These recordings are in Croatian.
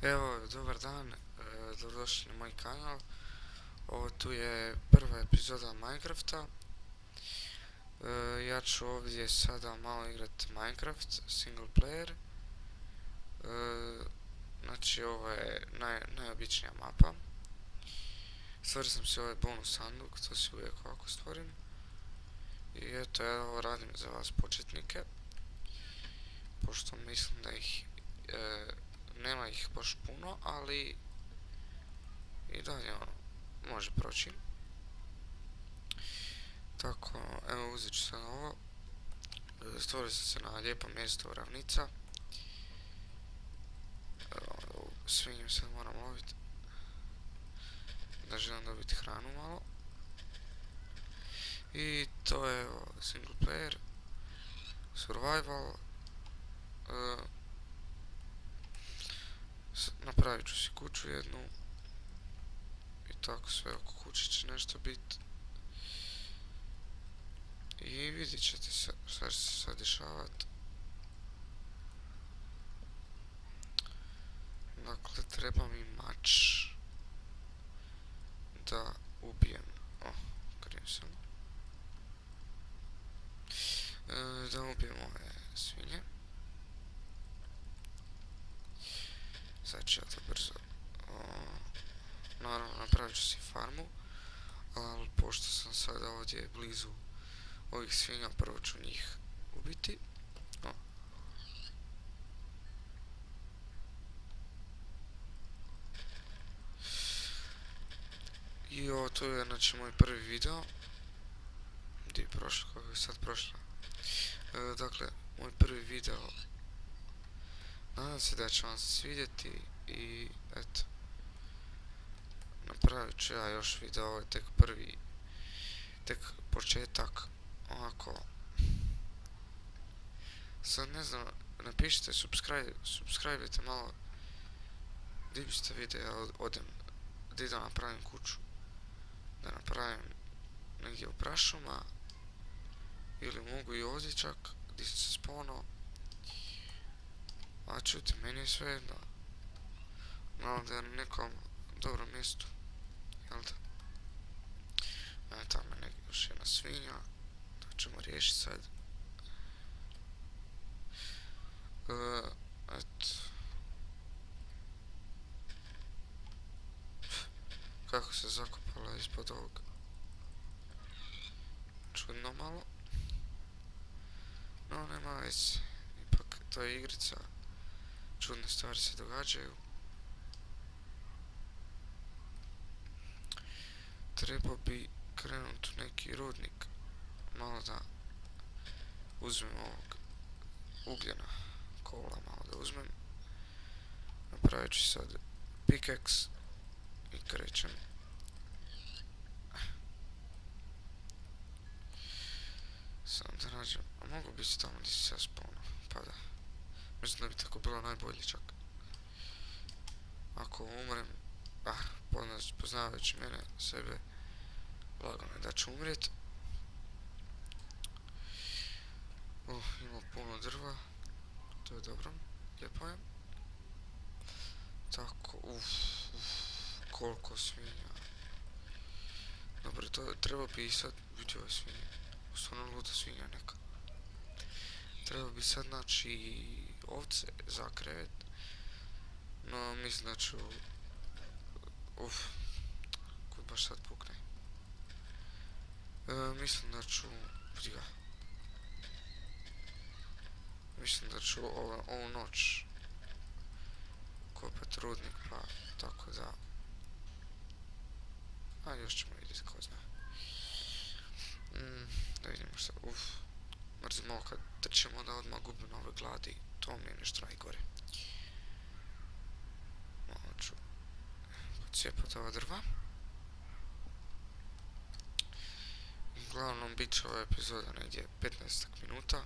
Evo, dobar dan, dobrodošli na moj kanal. Ovo tu je prva epizoda Minecrafta. Ja ću ovdje sada malo igrat Minecraft, single player. Znači ovo je najobičnija mapa. Stvorio sam si ovaj bonus sanduk, to si uvijek ovako stvorim. I eto, ja ovo radim za vas početnike. Pošto mislim da ih nema ih baš puno, ali i dalje može proći. Tako, evo uzet ću sad ovo. Stvorio sam se na lijepom mjestu ravnica. Svinju sad moram loviti. Da želim dobiti hranu malo. I to je single player. Survival. Napravit ću si kuću jednu. I tako sve oko kuće će nešto biti. I vidjet ćete šta će se sad dešavati. Dakle, treba mi mač da ubijem. Krijem sam. Da ubijem ove svinje. Sad ću ja to brzo. Naravno, napravit ću si farmu. Ali pošto sam sada ovdje blizu ovih svinja, prvo ću njih ubiti. I ovo to je znači moj prvi video. Gdje je prošlo, kako je sad prošlo. Dakle, moj prvi video. Nadam se da će vam se svidjeti i eto. Napravit ću ja još video, ovo je tek prvi, tek početak, ovako. Sad ne znam, napišite subscribe-ite malo, gdje biste vidjeli, ja odem, gdje da napravim kuću, da napravim negdje u prašuma, ili mogu i ovdje čak, gdje sam se spawnao, a čujte, meni je sve jedno, malo da je na nekom dobrom mjestu, jel da? Tamo je negdje još jedna svinja, to ćemo riješiti sad. Eto. Kako se zakopala ispod ovoga. Čudno malo. No, nema veze. Ipak, to je igrica. Čudne stvari se događaju. Trebao bi krenuti u neki rudnik. Malo da uzmem ovog ugljena. Kola malo da uzmem. Napravit ću sad pickaxe i krećem. Sam da nađem, a mogu biti tamo gdje si se spawnao, pa da. Mislim da bi tako bilo najbolje čak. Ako umrem, poznavajući mene, sebe, lagano je da ću umrijet. Ima puno drva, to je dobro, lijepo je. Tako, koliko svinja. Dobro, to treba bi sad, vidi ove svinje, stvarno luda svinja neka. Treba bi sad naći ovce za krevet, no mislim da ću, kod baš sad pukne. Mislim da ću, vidi ga. Mislim da ću ovu noć kopat rudnik, pa tako da. A još ćemo vidjeti, ko zna. Da vidimo šta, mrzim ovo kad trčemo da odmah gubim na ovoj gladi, to mi je nešto najgore. Malo ću pocijepati ova drva. Uglavnom bit će ova epizoda negdje 15 minuta.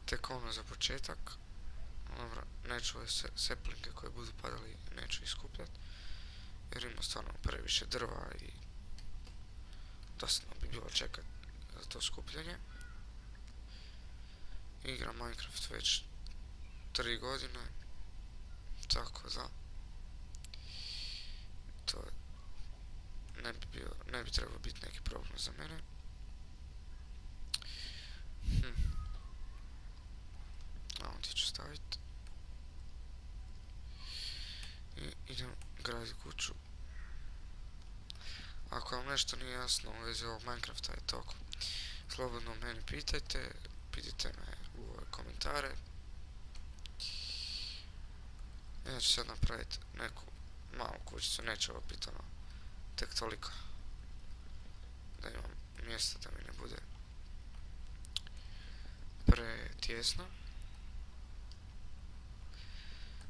Tek ono za početak. Dobro, neću ove seplinke koje budu padali, neću iskupljati. Jer ima stvarno previše drva i dosadno bi bilo čekat za to skupljanje. Igram Minecraft već 3 godine. tako da to ne bi trebao biti neki problem za mene. A ovdje ću staviti i idem graditi kuću. Ako vam nešto nije jasno u vezi ovog Minecrafta i toko, slobodno meni pitajte me u ove komentare. Ja ću sad napraviti neku malu kućicu, neće ovo biti ono tek toliko da imam mjesta da mi ne bude pretjesno.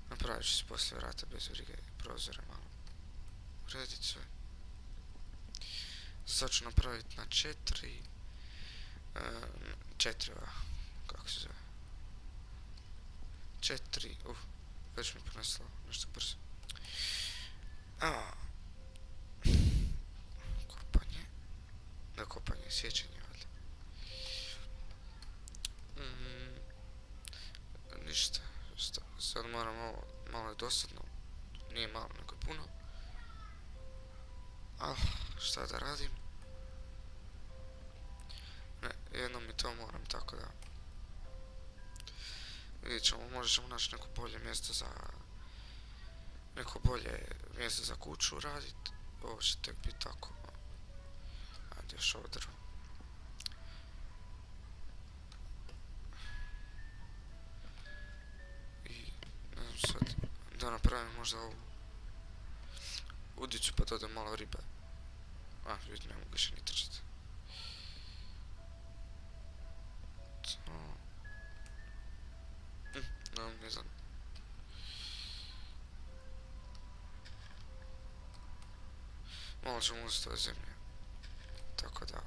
Napravit ću se poslije vrata bez brige i prozore malo urediti sve. Sad ću napraviti na 4 kako se zove 4, već mi poneslo nešto brzo. Kopanje, sjećanje valjda. Ništa, sad moram ovo, malo je dosadno, nije malo nego puno. Šta da radim? Ne, jednom mi to moram, tako da vidjet ćemo, možda ćemo naći neko bolje mjesto za kuću radit. Ovo će tek biti tako. Ajde još ovo drvo. I ne znam sad da napravim možda ovu udicu pa dodam malo ribe. Vidim, ne mogu više ni trčati. Ne znam. Malo ćemo uzeti ove zemlje. Tako da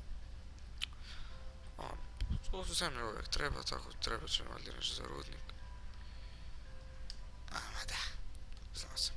zemlje uvijek treba, tako treba će valjda nešto za rudnik. Da, znao sam.